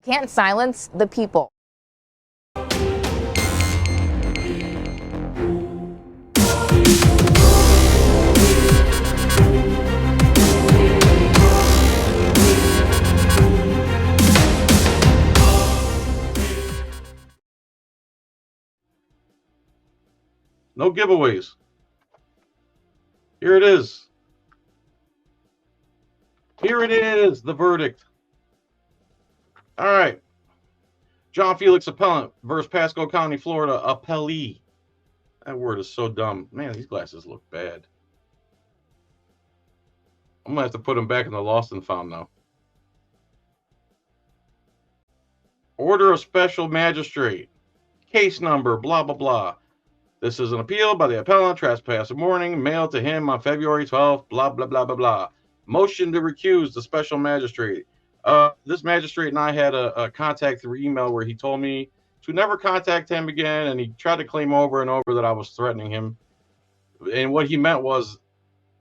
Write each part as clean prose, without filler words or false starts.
can't silence the people. No giveaways. Here it is. Here it is, the verdict. All right. John Felix Appellant versus Pasco County, Florida, appellee. That word is so dumb. Man, these glasses look bad. I'm going to have to put them back in the lost and found now. Order of Special Magistrate. Case number, blah, blah, blah. This is an appeal by the appellant, Trespass warning, mailed to him on February 12th, blah, blah, blah, blah, blah. Motion to recuse the special magistrate. This magistrate and I had a contact through email where he told me to never contact him again, and he tried to claim over and over that I was threatening him. And what he meant was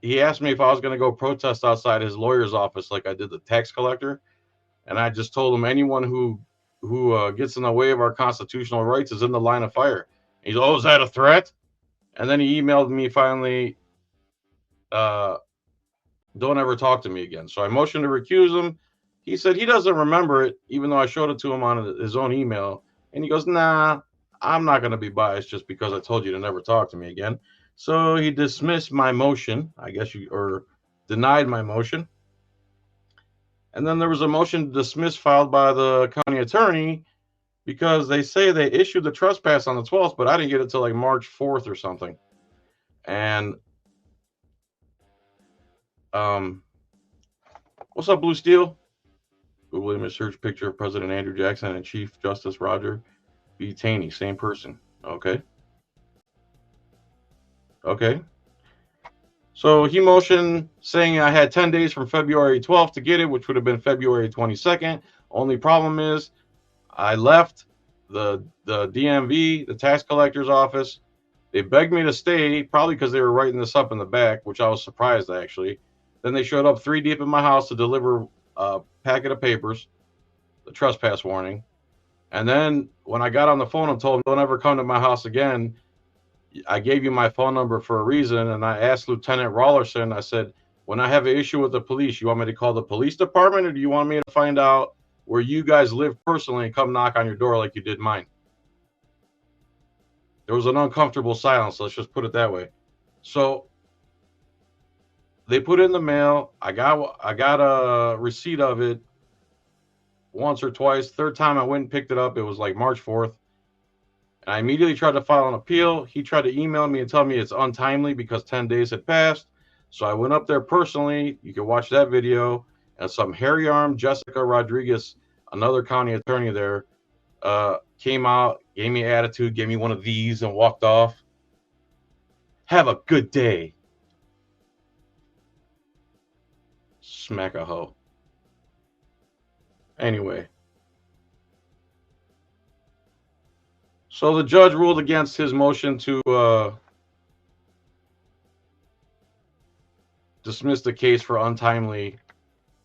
he asked me if I was going to go protest outside his lawyer's office like I did the tax collector. And I just told him anyone who gets in the way of our constitutional rights is in the line of fire. He's, oh, is that a threat? And then he emailed me finally, don't ever talk to me again. So I motioned to recuse him. He said he doesn't remember it, even though I showed it to him on his own email. And he goes, nah, I'm not going to be biased just because I told you to never talk to me again. So he dismissed my motion, I guess or denied my motion. And then there was a motion to dismiss filed by the county attorney because they say they issued the trespass on the 12th, but I didn't get it till like March 4th or something. And what's up, Blue Steel? Google image search picture of President Andrew Jackson and Chief Justice Roger B. Taney, same person. Okay. Okay. So he motioned saying I had 10 days from February 12th to get it, which would have been February 22nd. Only problem is I left the DMV, the tax collector's office. They begged me to stay, probably because they were writing this up in the back, which I was surprised, actually. Then they showed up 3 deep in my house to deliver a packet of papers, the trespass warning. And then when I got on the phone and told them, don't ever come to my house again, I gave you my phone number for a reason. And I asked Lieutenant Rollerson, I said, when I have an issue with the police, you want me to call the police department, or do you want me to find out where you guys live personally and come knock on your door like you did mine? There was an uncomfortable silence. Let's just put it that way. So they put it in the mail. I got a receipt of it once or twice. Third time I went and picked it up. It was like March 4th. And I immediately tried to file an appeal. He tried to email me and tell me it's untimely because 10 days had passed. So I went up there personally. You can watch that video. And some hairy-armed Jessica Rodriguez, another county attorney there, came out, gave me attitude, gave me one of these, and walked off. Have a good day. Smack a hoe. Anyway. So the judge ruled against his motion to dismiss the case for untimely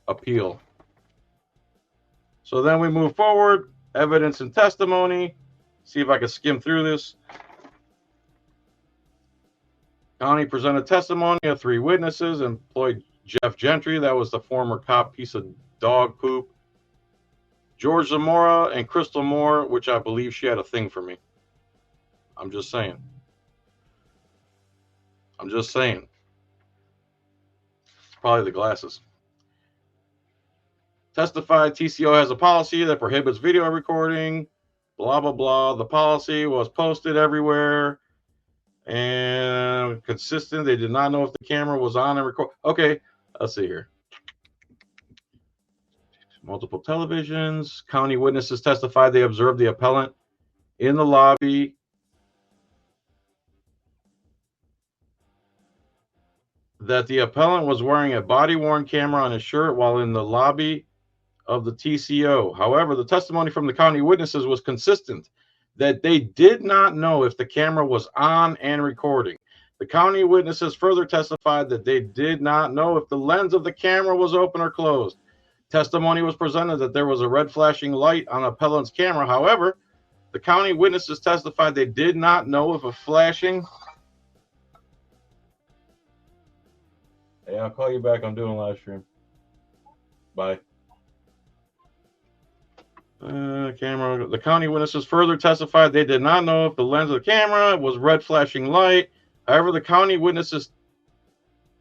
appeal. So then we move forward. Evidence and testimony. See if I can skim through this. County presented testimony of 3 witnesses, employed Jeff Gentry, that was the former cop piece of dog poop, George Zamora, and Crystal Moore, which I believe she had a thing for me. I'm just saying. I'm just saying. It's probably the glasses. Testified TCO has a policy that prohibits video recording, blah, blah, blah. The policy was posted everywhere and consistent. They did not know if the camera was on and record. Okay, let's see here. Multiple televisions. County witnesses testified they observed the appellant in the lobby. That the appellant was wearing a body-worn camera on his shirt while in the lobby of the TCO. However, the testimony from the county witnesses was consistent that they did not know if the camera was on and recording. The county witnesses further testified that they did not know if the lens of the camera was open or closed. Testimony was presented that there was a red flashing light on appellant's camera. However, the county witnesses testified they did not know if a flashing... Hey, I'll call you back. I'm doing a live stream. Bye. Camera. The county witnesses further testified they did not know if the lens of the camera was red flashing light. However, the county witnesses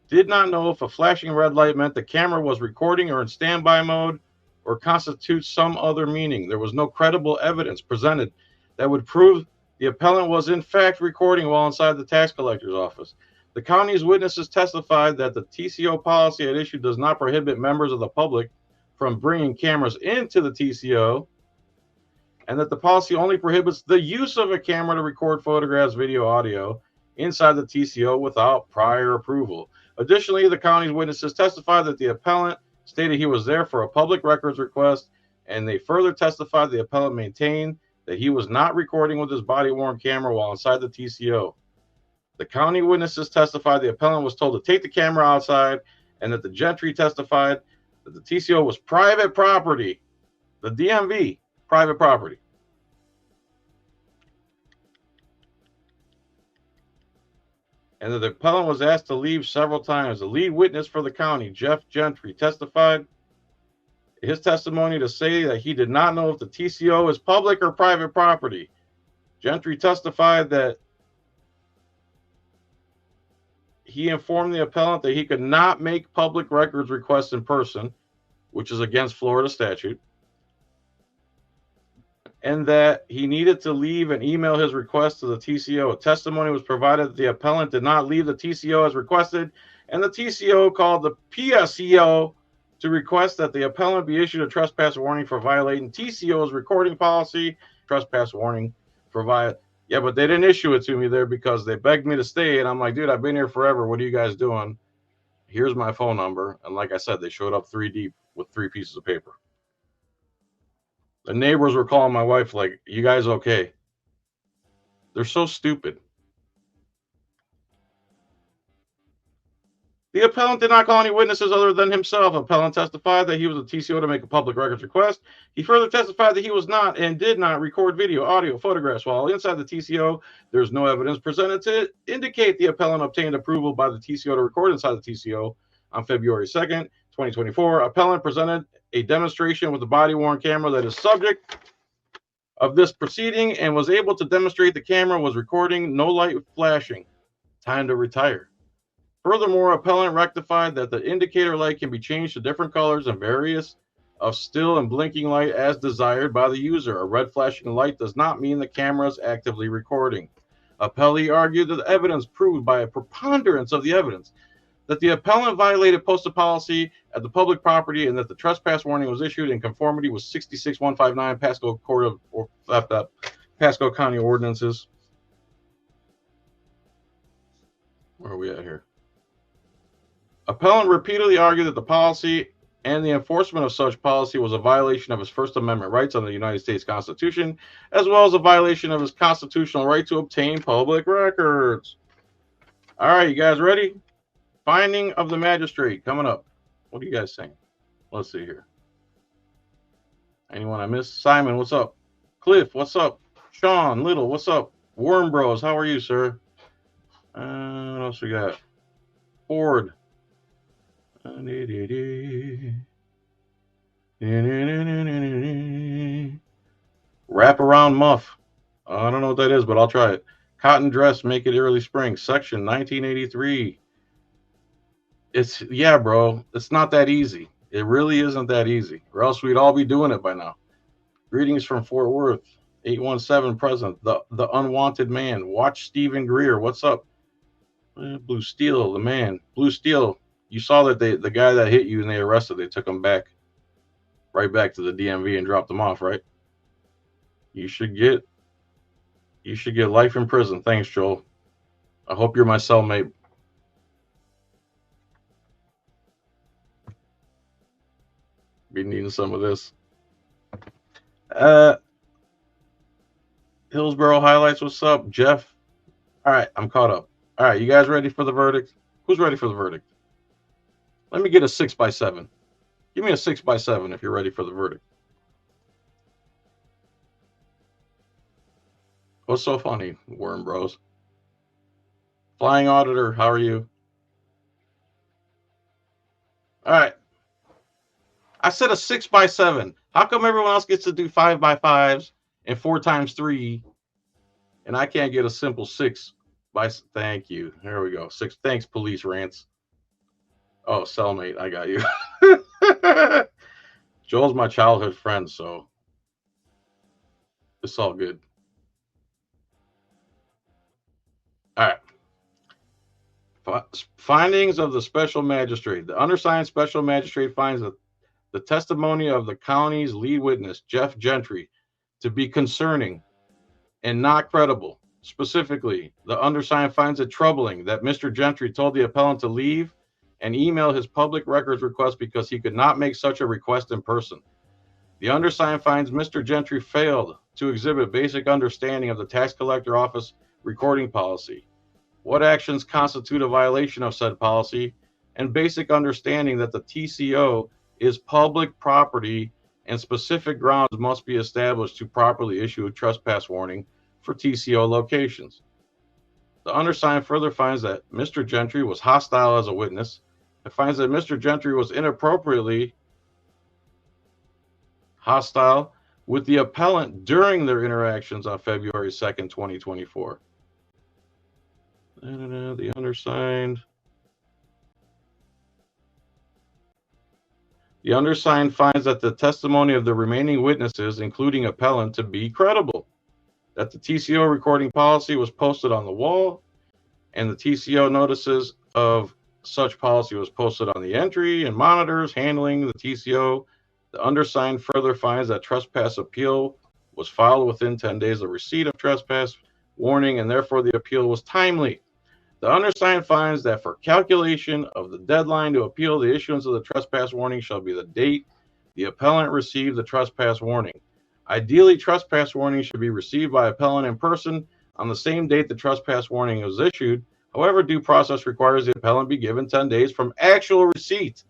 did not know if a flashing red light meant the camera was recording or in standby mode or constitutes some other meaning. There was no credible evidence presented that would prove the appellant was in fact recording while inside the tax collector's office. The county's witnesses testified that the TCO policy at issue does not prohibit members of the public from bringing cameras into the TCO, and that the policy only prohibits the use of a camera to record photographs, video, audio inside the TCO without prior approval. Additionally, the county's witnesses testified that the appellant stated he was there for a public records request, and they further testified the appellant maintained that he was not recording with his body-worn camera while inside the TCO. The county witnesses testified the appellant was told to take the camera outside, and that the Gentry testified that the TCO was private property, the DMV, private property. And that the appellant was asked to leave several times. The lead witness for the county, Jeff Gentry, testified his testimony to say that he did not know if the TCO is public or private property. Gentry testified that he informed the appellant that he could not make public records requests in person, which is against Florida statute, and that he needed to leave and email his request to the TCO. A testimony was provided that the appellant did not leave the TCO as requested, and the TCO called the PSEO to request that the appellant be issued a trespass warning for violating TCO's recording policy. Trespass warning for Yeah, but they didn't issue it to me there because they begged me to stay, and I'm like, dude, I've been here forever. What are you guys doing? Here's my phone number. And like I said, they showed up 3 deep with 3 pieces of paper. The neighbors were calling my wife like, you guys okay? They're so stupid. The appellant did not call any witnesses other than himself. Appellant testified that he was a TCO to make a public records request. He further testified that he was not and did not record video, audio, photographs while inside the TCO. There's no evidence presented to indicate the appellant obtained approval by the TCO to record inside the TCO. On February 2nd, 2024, appellant presented a demonstration with the body-worn camera that is subject of this proceeding and was able to demonstrate the camera was recording, no light flashing. Time to retire. Furthermore, appellant rectified that the indicator light can be changed to different colors and various of still and blinking light as desired by the user. A red flashing light does not mean the camera is actively recording. Appellee argued that the evidence proved by a preponderance of the evidence that the appellant violated postal policy at the public property and that the trespass warning was issued in conformity with 66159 Pasco Court of Pasco County Ordinances. Where are we at here? Appellant repeatedly argued that the policy and the enforcement of such policy was a violation of his First Amendment rights under the United States Constitution, as well as a violation of his constitutional right to obtain public records. All right, you guys ready? Finding of the magistrate coming up. What are you guys saying? Let's see here. Anyone I missed? Simon, what's up? Cliff, what's up? Sean Little, what's up? Worm Bros, how are you, sir? What else we got? Ford. Wraparound muff. I don't know what that is, but I'll try it. Cotton dress, make it early spring. Section 1983. Yeah, bro. It's not that easy. It really isn't that easy, or else we'd all be doing it by now. Greetings from Fort Worth. 817 present. The unwanted man. Watch Stephen Greer. What's up? Blue Steel, the man. Blue Steel. You saw that the guy that hit you and they arrested, they took him back, right back to the DMV and dropped him off, right? You should get life in prison. Thanks, Joel. I hope you're my cellmate. Be needing some of this. Hillsborough highlights. What's up, Jeff? All right, I'm caught up. All right, you guys ready for the verdict? Who's ready for the verdict? Let me get a 6x7. Give me a 6x7 if you're ready for the verdict. What's so funny, Worm Bros? Flying Auditor, how are you? All right. I said a 6x7. How come everyone else gets to do 5x5s and 4x3, and I can't get a simple 6 by? Thank you. There we go. 6. Thanks, Police Rants. Oh, cellmate, I got you. Joel's my childhood friend, so it's all good. All right. Findings of the special magistrate. The undersigned special magistrate finds that the testimony of the county's lead witness, Jeff Gentry, to be concerning and not credible. Specifically, the undersigned finds it troubling that Mr. Gentry told the appellant to leave and email his public records request because he could not make such a request in person. The undersigned finds Mr. Gentry failed to exhibit basic understanding of the tax collector office recording policy, what actions constitute a violation of said policy, and basic understanding that the TCO is public property and specific grounds must be established to properly issue a trespass warning for TCO locations. The undersigned further finds that Mr. Gentry was hostile as a witness and finds that Mr. Gentry was inappropriately hostile with the appellant during their interactions on February 2nd, 2024. The undersigned. The undersigned finds that the testimony of the remaining witnesses, including appellant, to be credible, that the TCO recording policy was posted on the wall, and the TCO notices of such policy was posted on the entry and monitors handling the TCO. The undersigned further finds that trespass appeal was filed within 10 days of receipt of trespass warning, and therefore the appeal was timely. The undersigned finds that for calculation of the deadline to appeal, the issuance of the trespass warning shall be the date the appellant received the trespass warning. Ideally, trespass warning should be received by appellant in person on the same date the trespass warning was issued. However, due process requires the appellant be given 10 days from actual receipt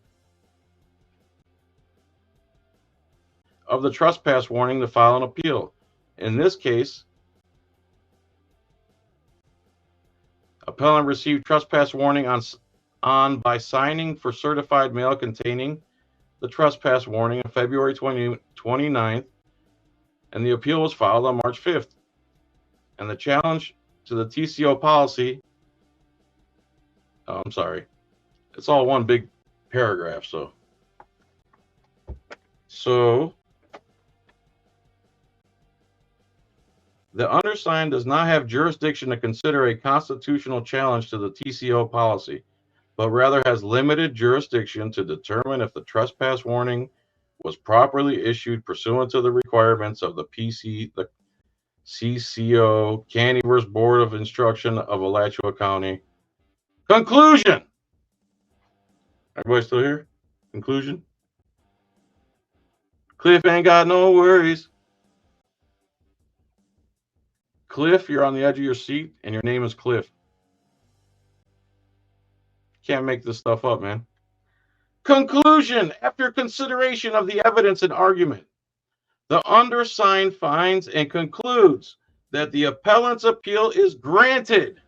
of the trespass warning to file an appeal. In this case, appellant received trespass warning on by signing for certified mail containing the trespass warning on February 29th, and the appeal was filed on March 5th. And the challenge to the TCO policy, I'm sorry, it's all one big paragraph, so the undersigned does not have jurisdiction to consider a constitutional challenge to the TCO policy, but rather has limited jurisdiction to determine if the trespass warning was properly issued pursuant to the requirements of the CCO, Canterbury's Board of Instruction of Alachua County. Conclusion! Everybody still here? Conclusion? Cliff ain't got no worries. Cliff, you're on the edge of your seat, and your name is Cliff. Can't make this stuff up, man. Conclusion. After consideration of the evidence and argument, the undersigned finds and concludes that the appellant's appeal is granted,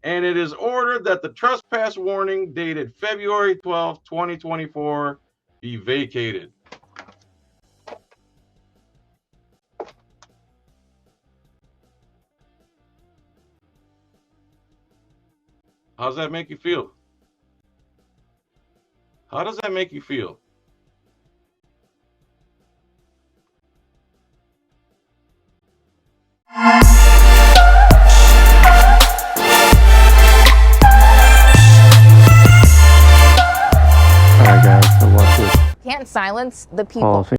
and it is ordered that the trespass warning dated February 12, 2024 be vacated. How does that make you feel? How does that make you feel? Can't silence the people.